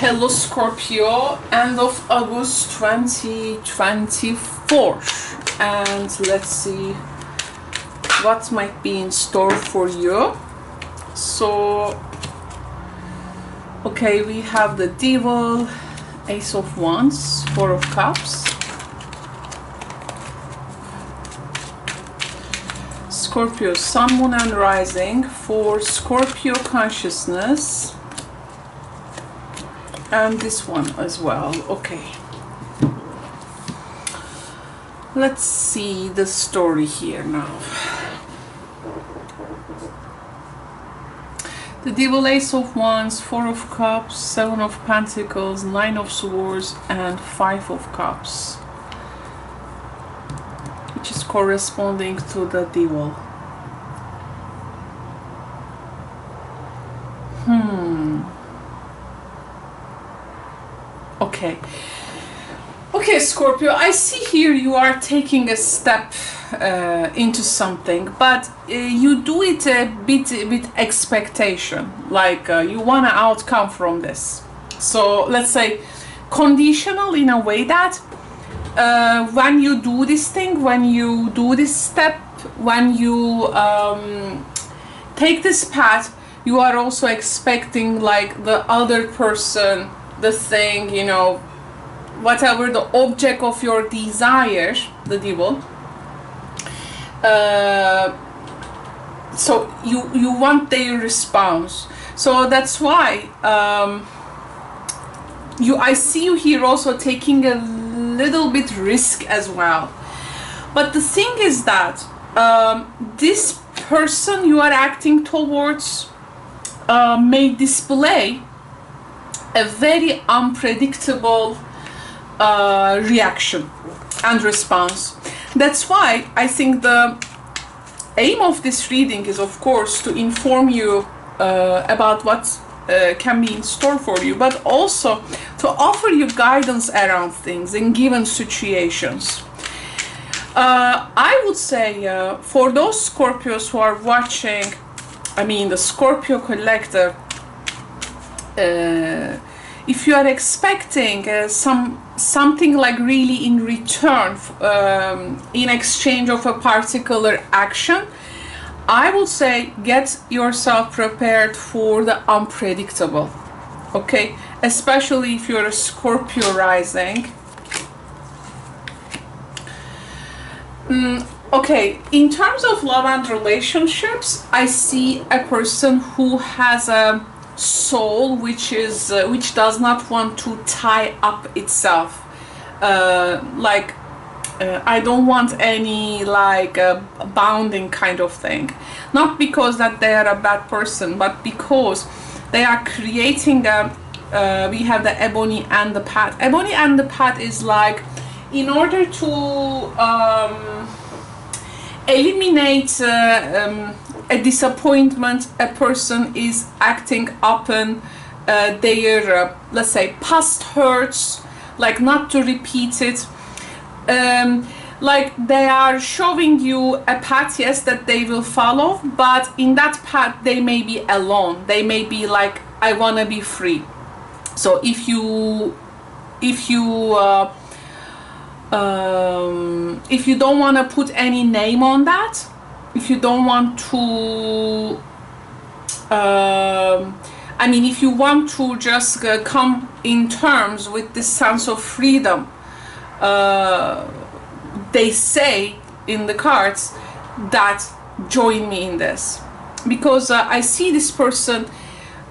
Hello Scorpio, end of August 2024, and let's see what might be in store for you. So okay, we have the Devil, Ace of Wands, Four of Cups, Scorpio, Sun, Moon and Rising for Scorpio consciousness, and this one as well. Okay, let's see the story here now. The Devil, Ace of Wands, Four of Cups, Seven of Pentacles, Nine of Swords and Five of Cups, which is corresponding to the Devil. Okay, Scorpio, I see here you are taking a step into something, but you do it a bit with expectation, like you want an outcome from this. So let's say conditional, in a way that when you do this thing, when you do this step, when you take this path, you are also expecting like the other person, the thing, you know, whatever the object of your desire, the Devil. So you want their response. So that's why I see you here also taking a little bit risk as well. But the thing is that this person you are acting towards may display a very unpredictable reaction and response. That's why I think the aim of this reading is, of course, to inform you about what can be in store for you, but also to offer you guidance around things in given situations. I would say for those Scorpios who are watching, I mean the Scorpio collective, if you are expecting something like really in return, in exchange of a particular action, I would say get yourself prepared for the unpredictable. Okay, especially if you're a Scorpio rising. Okay, in terms of love and relationships, I see a person who has a soul which does not want to tie up itself. I don't want any like bounding kind of thing. Not because that they are a bad person, but because they are creating a we have the ebony and the path. Ebony and the path is like, in order to eliminate a disappointment, a person is acting upon their let's say past hurts, like not to repeat it. Like they are showing you a path, yes, that they will follow, but in that path they may be alone. They may be like, I want to be free. So if you don't want to put any name on that, if you don't want to I mean, if you want to just come in terms with this sense of freedom, they say in the cards that join me in this, because I see this person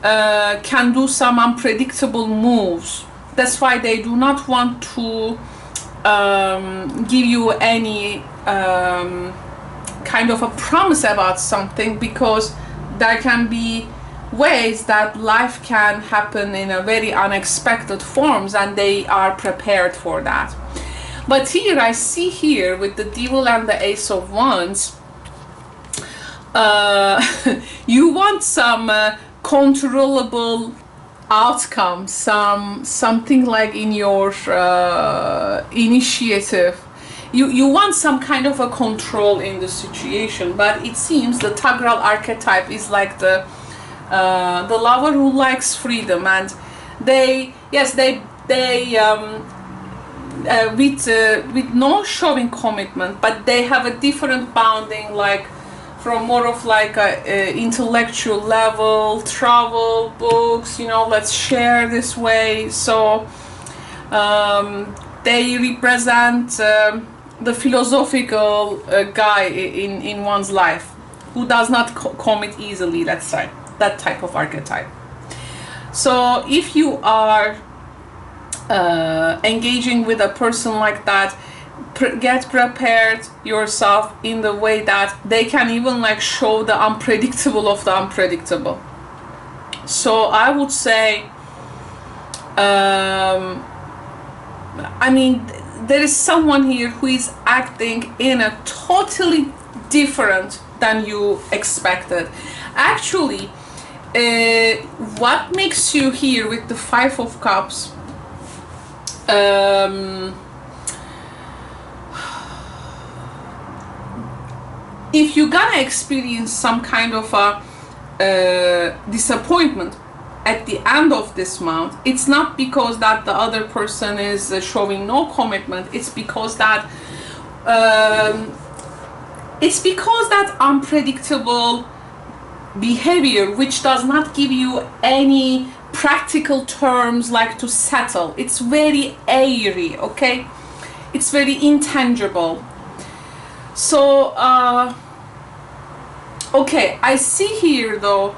can do some unpredictable moves. That's why they do not want to give you any kind of a promise about something, because there can be ways that life can happen in a very unexpected forms, and they are prepared for that. But here I see here with the Devil and the Ace of Wands, you want some controllable outcome, something like in your initiative. You want some kind of a control in the situation, but it seems the Tigral archetype is like the lover who likes freedom, and They, yes, they with no showing commitment, but they have a different bounding, like from more of like a intellectual level, travel, books, you know, let's share this way. So they represent the philosophical guy in one's life who does not commit easily, let's say, that type of archetype. So if you are engaging with a person like that, get prepared yourself in the way that they can even like show the unpredictable of the unpredictable. So I would say, I mean, there is someone here who is acting in a totally different than you expected. Actually, what makes you here with the Five of Cups, if you're gonna experience some kind of a disappointment at the end of this month, it's not because that the other person is showing no commitment. It's because that unpredictable behavior which does not give you any practical terms like to settle. It's very airy, okay? It's very intangible. So okay, I see here though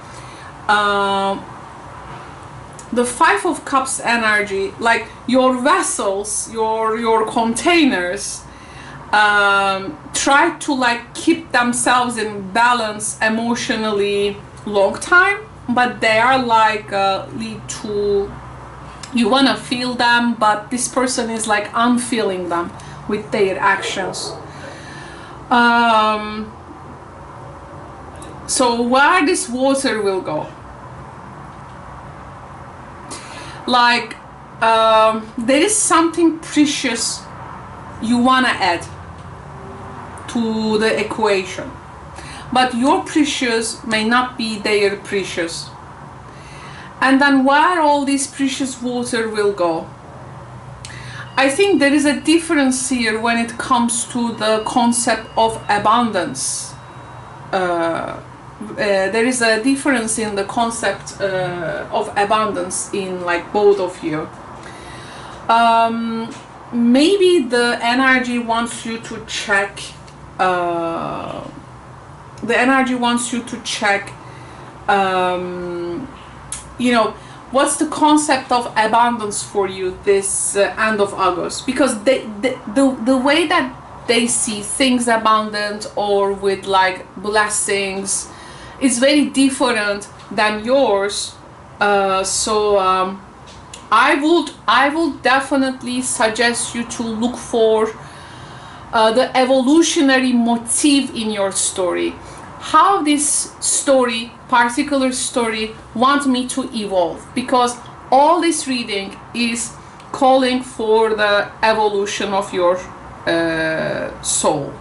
the Five of Cups energy, like your vessels, your containers, try to like keep themselves in balance emotionally long time, but they are like lead to, you want to feel them, but this person is like unfeeling them with their actions. So where this water will go, like there is something precious you want to add to the equation, but your precious may not be their precious. And then where all this precious water will go, I think there is a difference here when it comes to the concept of abundance. There is a difference in the concept of abundance in like both of you. Maybe the energy wants you to check, you know, what's the concept of abundance for you this end of August, because the way that they see things abundant or with like blessings is very different than yours. I would definitely suggest you to look for the evolutionary motive in your story. How this story, particular story, want me to evolve, because all this reading is calling for the evolution of your soul.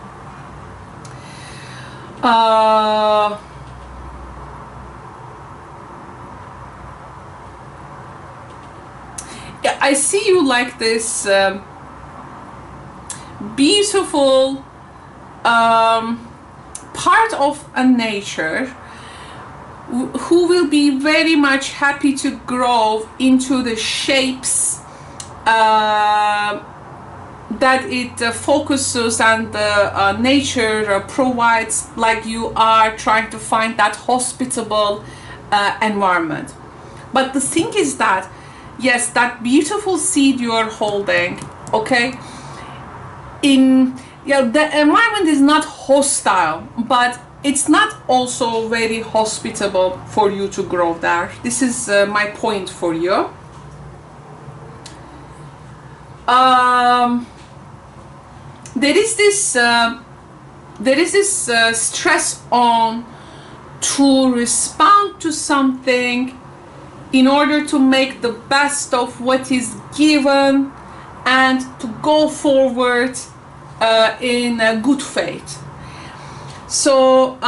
I see you like this beautiful part of a nature who will be very much happy to grow into the shapes that it focuses, and the nature provides, like you are trying to find that hospitable environment. But the thing is that, yes, that beautiful seed you are holding, okay, the environment is not hostile, but it's not also very hospitable for you to grow there. This is my point for you. There is this stress on to respond to something in order to make the best of what is given and to go forward in good faith. So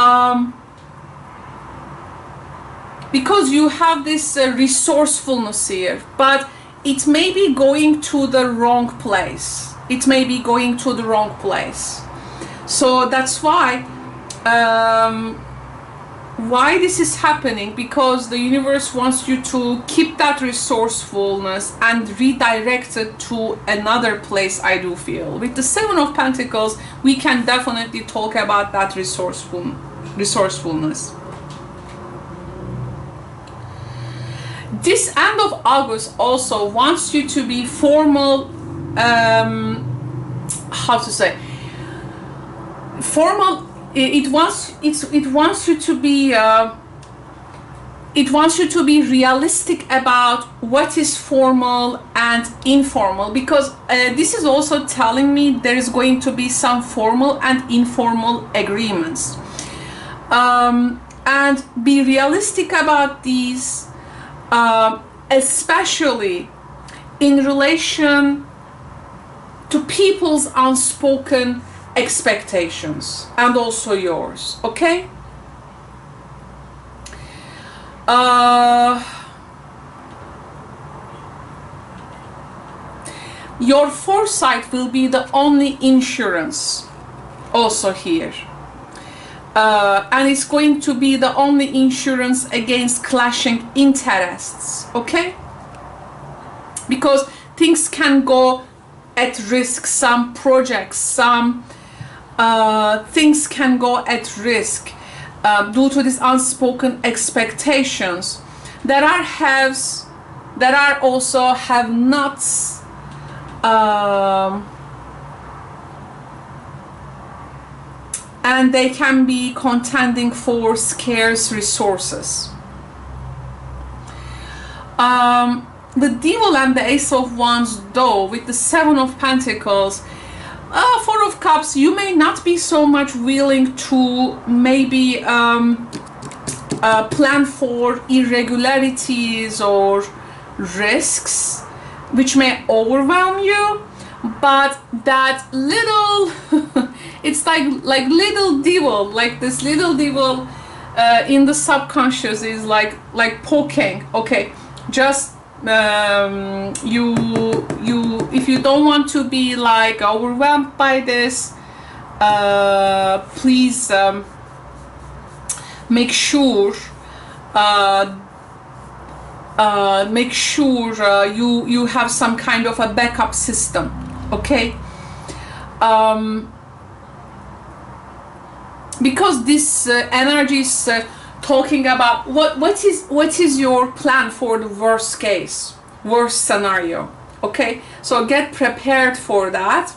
because you have this resourcefulness here, but it may be going to the wrong place. It may be going to the wrong place. So that's why this is happening, because the universe wants you to keep that resourcefulness and redirect it to another place. I do feel with the Seven of Pentacles we can definitely talk about that resourcefulness. This end of August also wants you to be formal, how to say, formal. It wants you to be realistic about what is formal and informal, because this is also telling me there is going to be some formal and informal agreements, and be realistic about these, especially in relation to people's unspoken expectations and also yours. Okay, your foresight will be the only insurance also here, and it's going to be the only insurance against clashing interests. Okay, because things can go at risk, some projects, some things can go at risk due to these unspoken expectations. There are haves, there are also have-nots, and they can be contending for scarce resources. The Devil and the Ace of Wands, though, with the Seven of Pentacles, Four of Cups, you may not be so much willing to maybe plan for irregularities or risks which may overwhelm you, but that little it's like little devil, like this little devil in the subconscious is like poking. Okay, just if you don't want to be like overwhelmed by this, please make sure you have some kind of a backup system. Okay, because this energy is talking about what is your plan for the worst case, worst scenario. Okay, so get prepared for that.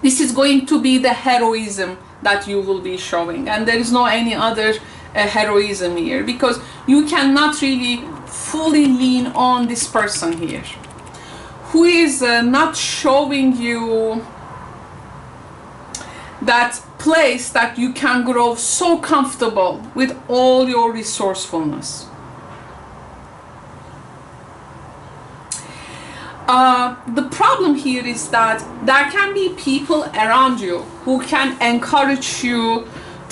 This is going to be the heroism that you will be showing, and there is no any other heroism here, because you cannot really fully lean on this person here who is not showing you that place that you can grow so comfortable with all your resourcefulness. The problem here is that there can be people around you who can encourage you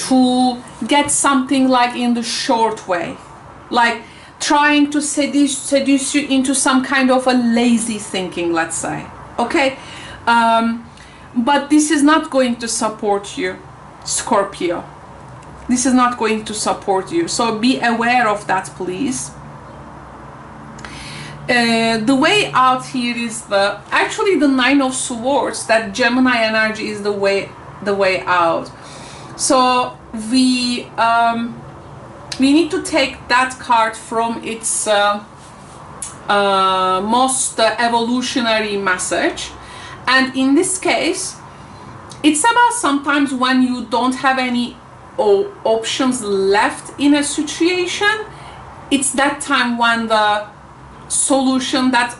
to get something like in the short way, like trying to seduce you into some kind of a lazy thinking, let's say. Okay, but this is not going to support you, Scorpio. This is not going to support you, so be aware of that, please. The way out here is actually the Nine of Swords. That Gemini energy is the way out. So we need to take that card from its most evolutionary message, and in this case it's about sometimes when you don't have any options left in a situation. It's that time when the solution, that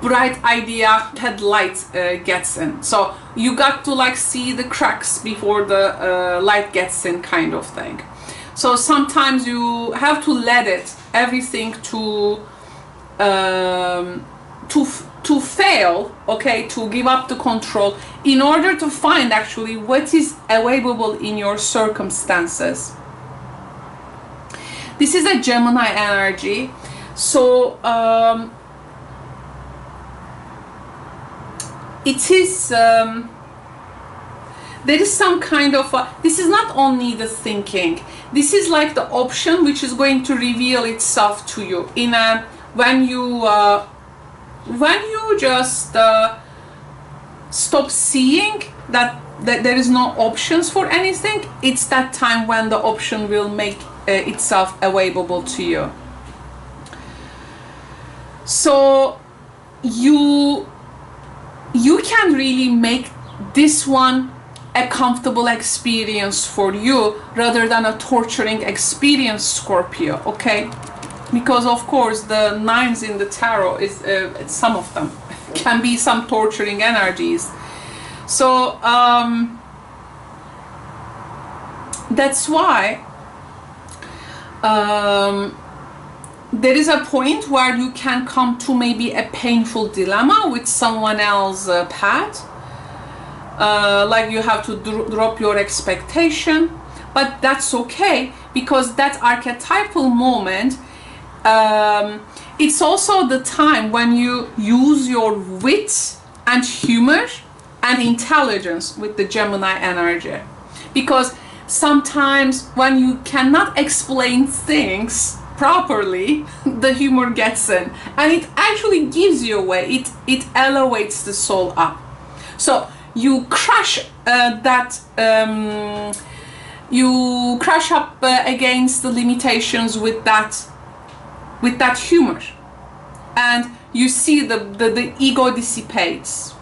bright idea headlight gets in. So you got to like see the cracks before the light gets in, kind of thing. So sometimes you have to let everything to fail, okay, to give up the control in order to find actually what is available in your circumstances. This is a Gemini energy. So it is there is some kind of this is not only the thinking, this is like the option which is going to reveal itself to you in a when you just stop seeing that there is no options for anything. It's that time when the option will make itself available to you. So you can really make this one a comfortable experience for you rather than a torturing experience, Scorpio, okay? Because of course the nines in the tarot is some of them can be some torturing energies. So that's why there is a point where you can come to maybe a painful dilemma with someone else's path. Like you have to drop your expectation, but that's okay, because that archetypal moment, it's also the time when you use your wit and humor and intelligence with the Gemini energy. Because sometimes when you cannot explain things properly, the humor gets in and it actually gives you away. It elevates the soul up. So you crash you crash up against the limitations with that humor, and you see the ego dissipates.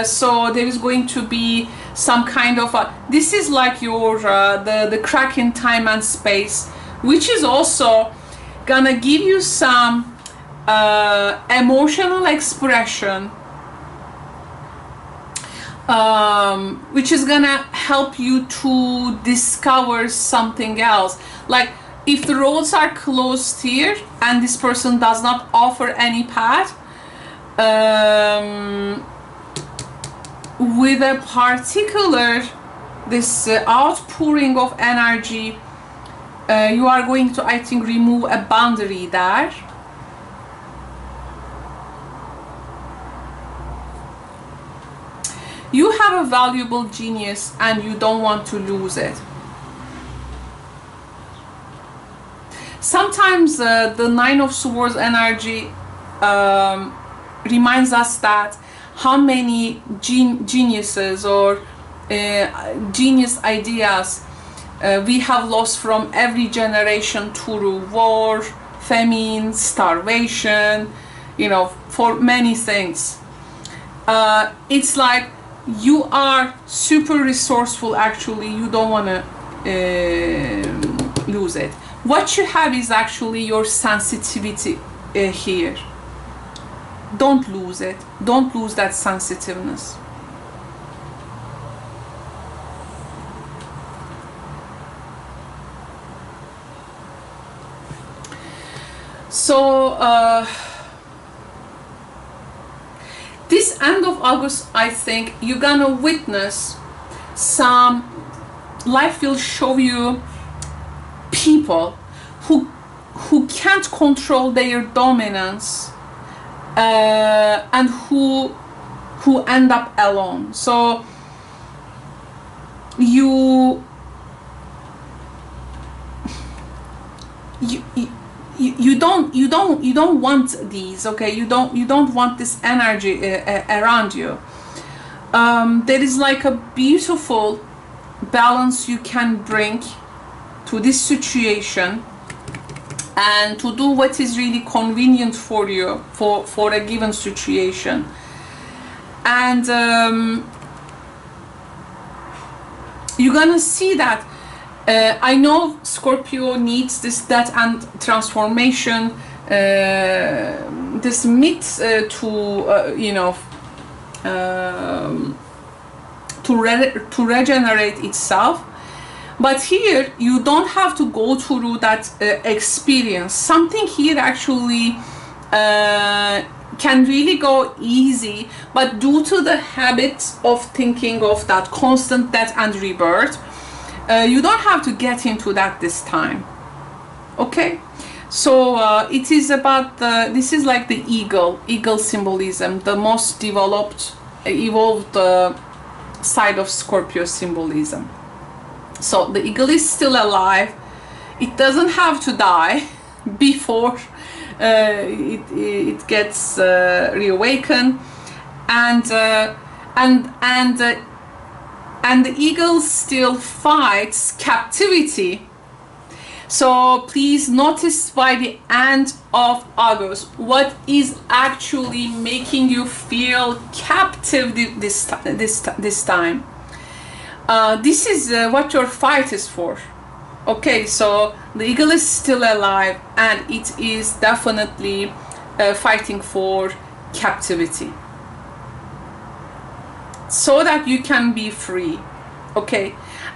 So there is going to be some kind of this is like your the crack in time and space, which is also gonna give you some emotional expression, which is gonna help you to discover something else. Like if the roads are closed here and this person does not offer any path, with a particular this outpouring of energy, you are going to, I think, remove a boundary there. You have a valuable genius and you don't want to lose it. Sometimes the Nine of Swords energy reminds us that how many geniuses or genius ideas we have lost from every generation through war, famine, starvation, you know, for many things. It's like you are super resourceful, actually, you don't want to lose it. What you have is actually your sensitivity here. Don't lose it. Don't lose that sensitiveness. So this end of August, I think you're gonna witness some, life will show you people who can't control their dominance, and who end up alone. So you don't want these, okay? You don't want this energy around you. There is like a beautiful balance you can bring to this situation, and to do what is really convenient for you for a given situation. And you're gonna see that I know Scorpio needs that and transformation, this myth to you know, to regenerate itself. But here you don't have to go through that experience. Something here actually can really go easy, but due to the habit of thinking of that constant death and rebirth, you don't have to get into that this time. Okay, so it is about this is like the eagle symbolism, the most evolved side of Scorpio symbolism. So the eagle is still alive. It doesn't have to die before it gets reawakened, and the eagle still fights captivity. So please notice by the end of August what is actually making you feel captive this time. This is what your fight is for. Okay, so the eagle is still alive, and it is definitely fighting for captivity, so that you can be free. Okay,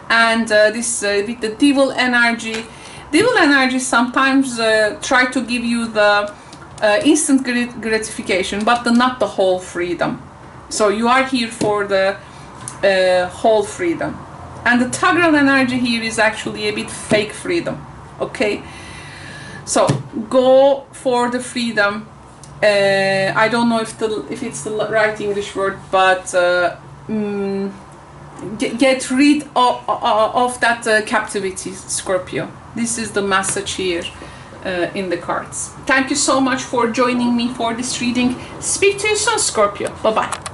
and this with the devil energy sometimes try to give you the instant gratification, but not the whole freedom. So you are here for the whole freedom. And the Tagral energy here is actually a bit fake freedom. Okay, so go for the freedom. I don't know if it's the right English word, but get rid of that captivity, Scorpio. This is the message here in the cards. Thank you so much for joining me for this reading. Speak to you soon, Scorpio. Bye bye.